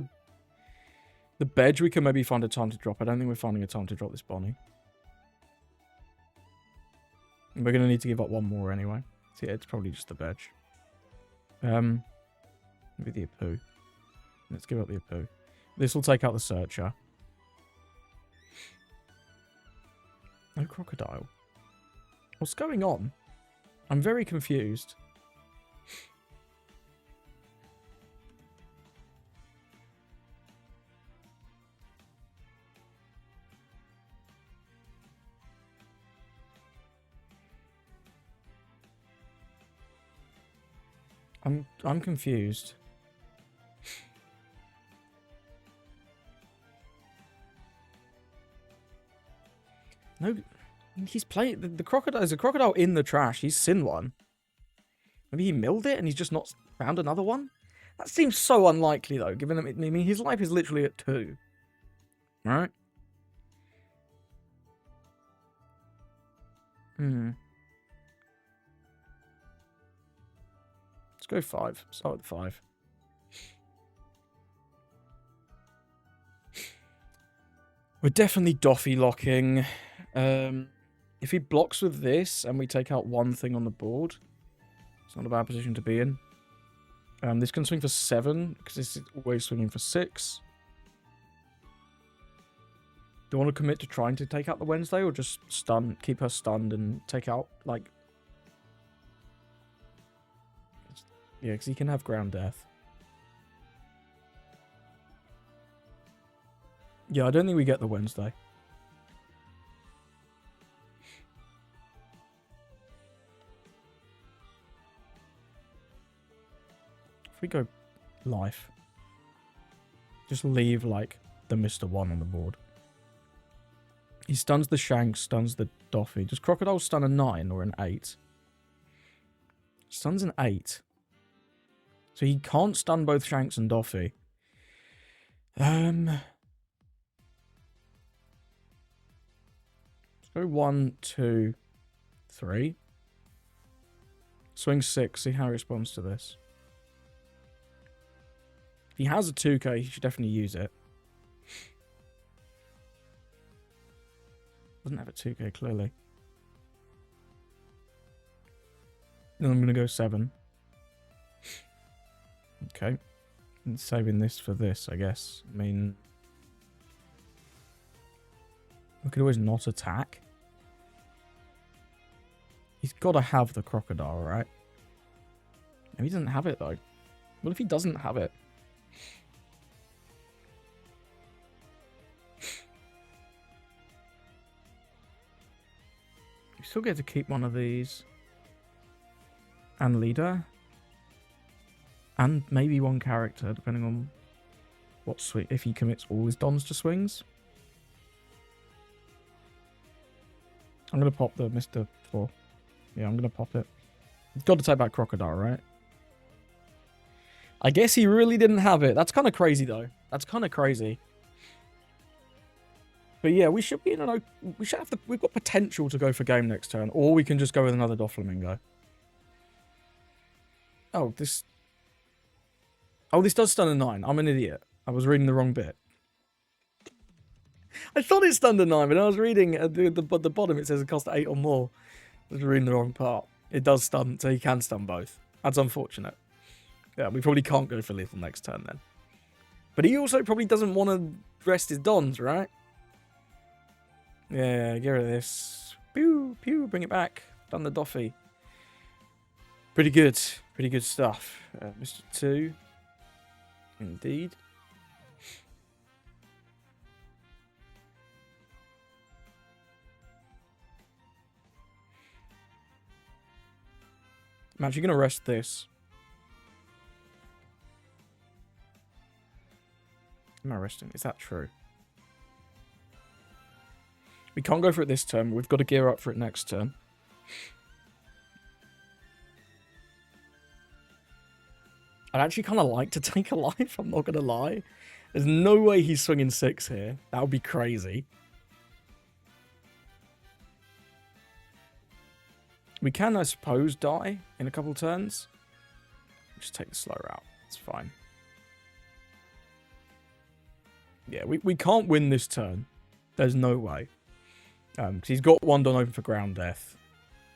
the Bedge we can maybe find a time to drop. I don't think we're finding a time to drop this Bonney. We're going to need to give up 1 more anyway. So yeah, it's probably just the Bedge. Maybe the Apu. Let's give up the Apu. This will take out the Searcher. No Crocodile. What's going on? I'm very confused. I'm confused. No, he's playing the crocodile. There's a crocodile in the trash. He's seen one. Maybe he milled it and he's just not found another one. That seems so unlikely though, given that I mean his life is literally at 2. Right? Let's go 5. Start with 5. We're definitely Doffy locking. If he blocks with this and we take out one thing on the board, it's not a bad position to be in. This can swing for 7, because this is always swinging for 6. Do you want to commit to trying to take out the Wednesday, or just stun, keep her stunned and take out, like... Yeah, because he can have ground death. Yeah, I don't think we get the Wednesday. If we go life, just leave, like, the Mr. 1 on the board. He stuns the Shanks, stuns the Doffy. Does Crocodile stun a 9 or an 8? Stuns an 8. So he can't stun both Shanks and Doffy. Let's go 1, 2, 3. Swing 6, see how he responds to this. If he has a 2k, he should definitely use it. Doesn't have a 2k, clearly. Then I'm going to go 7. Okay. And saving this for this, I guess. I mean... we could always not attack. He's got to have the crocodile, right? Maybe he doesn't have it, though. What if he doesn't have it? You still get to keep one of these. And leader. And maybe one character, depending on what swing. If he commits all his dons to swings. I'm going to pop the Mr. 4. Yeah, I'm going to pop it. He's got to take back Crocodile, right? I guess he really didn't have it. That's kind of crazy, though. That's kind of crazy. But yeah, we should be in an... we should have the... we've got potential to go for game next turn. Or we can just go with another Doflamingo. Oh, this... oh, this does stun a 9. I'm an idiot. I was reading the wrong bit. I thought it stunned a 9, but I was reading at the bottom. It says it costs 8 or more. I was reading the wrong part. It does stun, so he can stun both. That's unfortunate. Yeah, we probably can't go for lethal next turn then. But he also probably doesn't want to rest his dons, right? Yeah, get rid of this. Pew, pew, bring it back. Done the Doffy. Pretty good. Pretty good stuff. Mr. 2. Indeed. I'm actually going to rest this. Am I resting? Is that true? We can't go for it this turn. We've got to gear up for it next turn. I'd actually kind of like to take a life, I'm not going to lie. There's no way he's swinging 6 here. That would be crazy. We can, I suppose, die in a couple turns. Just take the slow route. It's fine. Yeah, we can't win this turn. There's no way. Because he's got one don open for ground death.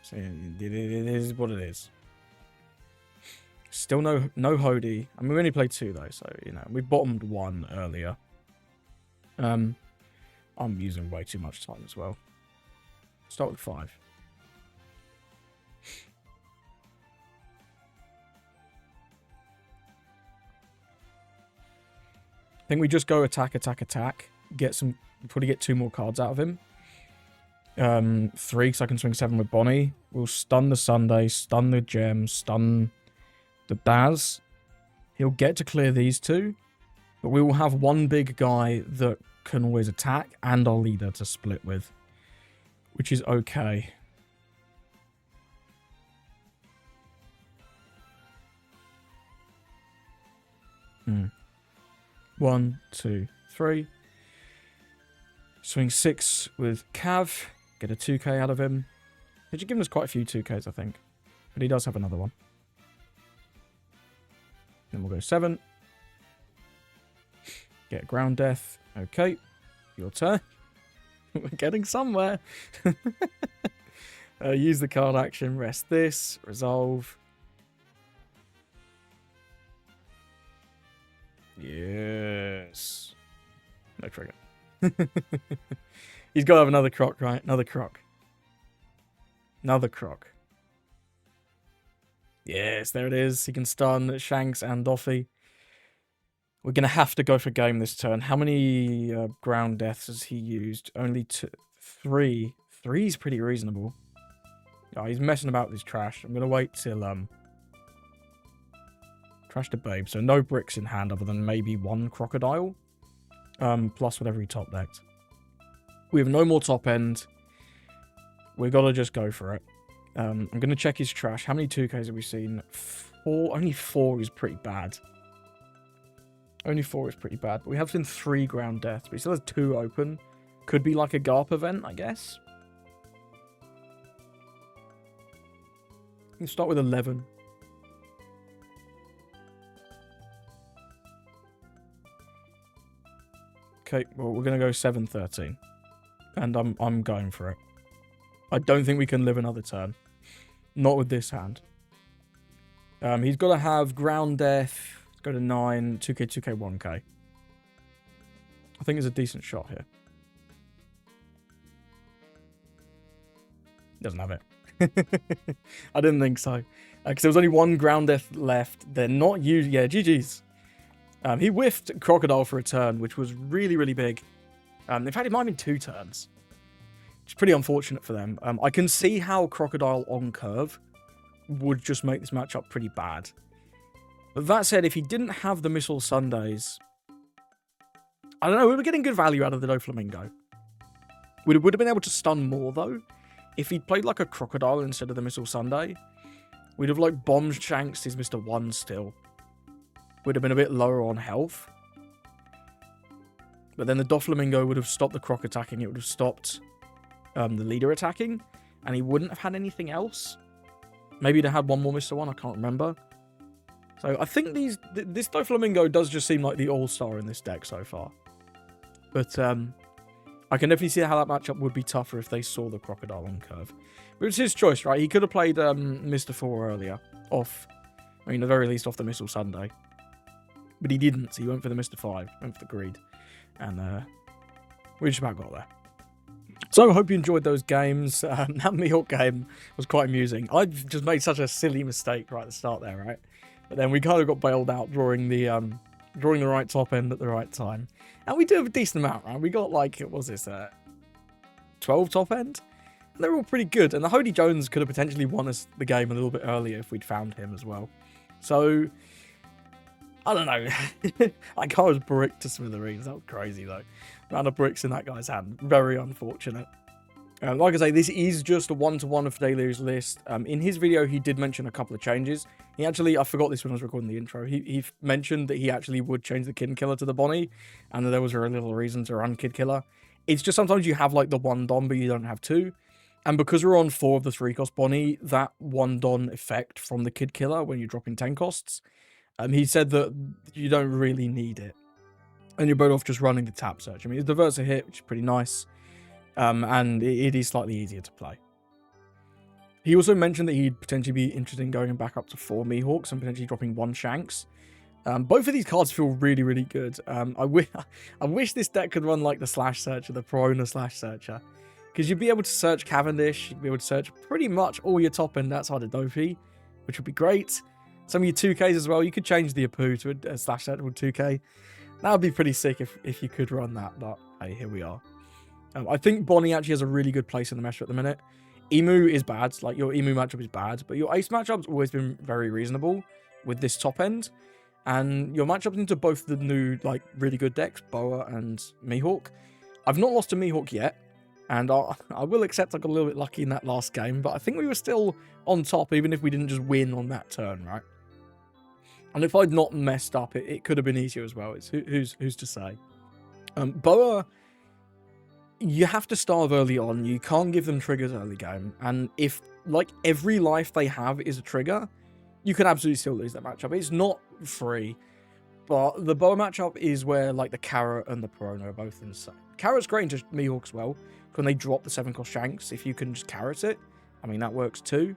So it is what it is. Still no Hody. I mean, we only played 2 though, so, you know, we bottomed 1 earlier. I'm using way too much time as well. Start with 5. I think we just go attack, attack, attack. Get some, probably get 2 more cards out of him. 3, because I can swing 7 with Bonney. We'll stun the Sunday, stun the Gem, stun the Daz. He'll get to clear these two, but we will have one big guy that can always attack and our leader to split with, which is okay. One, two, three. Swing 6 with Cav. Get a 2k out of him. He's given us quite a few 2ks, I think. But he does have another one. Then we'll go 7. Get ground death. Okay. Your turn. We're getting somewhere. Use the card action. Rest this. Resolve. Yes. No trigger. He's got to have another croc, right? Another croc. Another croc. Yes, there it is. He can stun Shanks and Doffy. We're going to have to go for game this turn. How many ground deaths has he used? Only 3. 3 is pretty reasonable. Oh, he's messing about with his trash. I'm going to wait till... Trash to Babe. So no bricks in hand other than maybe 1 crocodile. Plus whatever he top decked. We have no more top end. We've got to just go for it. I'm going to check his trash. How many 2Ks have we seen? 4. Only 4 is pretty bad. Only 4 is pretty bad. But we have seen 3 ground deaths. But he still has 2 open. Could be like a Garp event, I guess. You can start with 11. Okay, well, we're going to go 7-13. And I'm going for it. I don't think we can live another turn. Not with this hand. He's got to have ground death. Let's go to 9. 2k, 2k, 1k. I think it's a decent shot here. Doesn't have it. I didn't think so. Because there was only 1 ground death left. They're not used. Yeah, GG's. He whiffed Crocodile for a turn, which was really, really big. In fact, it might have been 2 turns. Which is pretty unfortunate for them. I can see how Crocodile on curve would just make this matchup pretty bad. But that said, if he didn't have the Missile Sundays... I don't know, we were getting good value out of the Doflamingo. We would have been able to stun more, though. If he'd played like a Crocodile instead of the Missile Sunday, we'd have like bombed Shanks his Mr. 1 still. Would have been a bit lower on health. But then the Doflamingo would have stopped the Croc attacking. It would have stopped the leader attacking. And he wouldn't have had anything else. Maybe he'd have had 1 more Mr. 1. I can't remember. So I think this Doflamingo does just seem like the all-star in this deck so far. But I can definitely see how that matchup would be tougher if they saw the Crocodile on curve. But it's his choice, right? He could have played Mr. 4 earlier. Off, I mean, at the very least, off the Missile Sunday. But he didn't. He went for the Mr. 5. Went for the greed. And we just about got there. So I hope you enjoyed those games. That Mihawk game was quite amusing. I just made such a silly mistake right at the start there, right? But then we kind of got bailed out drawing the right top end at the right time. And we do have a decent amount, right? We got like, what was this, 12 top end? And they're all pretty good. And the Holy Jones could have potentially won us the game a little bit earlier if we'd found him as well. So, I don't know. Like, I was bricked to smithereens. That was crazy, though. Amount of bricks in that guy's hand. Very unfortunate. Like I say, this is just a one-to-one of Fideli's list. In his video, he did mention a couple of changes. He actually, I forgot this when I was recording the intro, he mentioned that he actually would change the Kid Killer to the Bonney, and that there was very little reason to run Kid Killer. It's just sometimes you have like the 1 Don, but you don't have 2. And because we're on 4 of the 3 cost Bonney, that 1 Don effect from the Kid Killer when you're dropping 10 costs, he said that you don't really need it. And you're better off just running the tap search. I mean, it's the Versa hit, which is pretty nice. And it is slightly easier to play. He also mentioned that he'd potentially be interested in going back up to 4 Mihawks and potentially dropping 1 Shanks. Both of these cards feel really, really good. I wish this deck could run like the Slash Searcher, the Perona Slash Searcher. Because you'd be able to search Cavendish, you'd be able to search pretty much all your top end outside of Dofi, which would be great. Some of your 2Ks as well. You could change the Apu to a Slash Searcher with 2K. That would be pretty sick if you could run that, but hey, here we are. I think Bonney actually has a really good place in the meta at the minute. Emu is bad, like your Emu matchup is bad, but your Ace matchup's always been very reasonable. with this top end, and your matchups into both the new, like, really good decks, Boa and Mihawk. I've not lost to Mihawk yet, and I will accept I got a little bit lucky in that last game, but I think we were still on top, even if we didn't just win on that turn, right? And if I'd not messed up, it could have been easier as well. It's who's to say? Boa, you have to starve early on. You can't give them triggers early game. And if, like, every life they have is a trigger, you can absolutely still lose that matchup. It's not free, but the Boa matchup is where, like, the Carrot and the Piranha are both insane. Carrot's great into Mihawk as well. When they drop the 7-cost Shanks, if you can just Carrot it, I mean, that works too.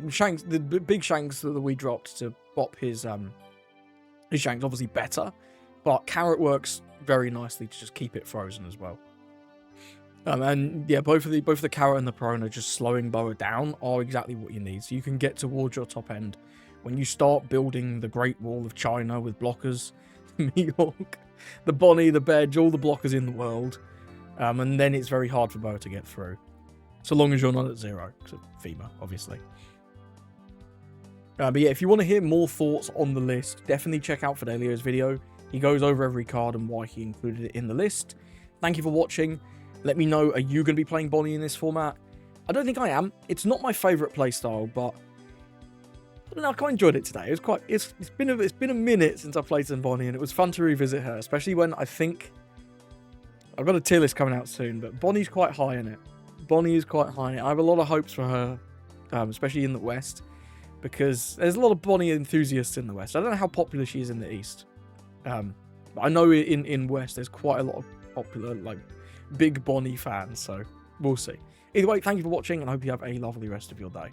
Shanks, the big Shanks that we dropped to bop his Shanks, obviously better, but Carrot works very nicely to just keep it frozen as well. And yeah, both the Carrot and the Piranha just slowing Boa down are exactly what you need. So you can get towards your top end when you start building the Great Wall of China with blockers, Mihawk, the Bonney, the Bedge, all the blockers in the world, and then it's very hard for Boa to get through. So long as you're not at 0, except FEMA, obviously. But yeah, if you want to hear more thoughts on the list, definitely check out Fidelio's video. He goes over every card and why he included it in the list. Thank you for watching. Let me know, are you going to be playing Bonney in this format? I don't think I am. It's not my favourite playstyle, but I don't know, I quite enjoyed it today. It was quite. It's been a minute since I played some Bonney, and it was fun to revisit her, especially when I think I've got a tier list coming out soon. But Bonney's quite high in it. Bonney is quite high. I have a lot of hopes for her, especially in the West, because there's a lot of Bonney enthusiasts in the West. I don't know how popular she is in the East. But I know in West there's quite a lot of popular, like, big Bonney fans, so we'll see. Either way, thank you for watching, and I hope you have a lovely rest of your day.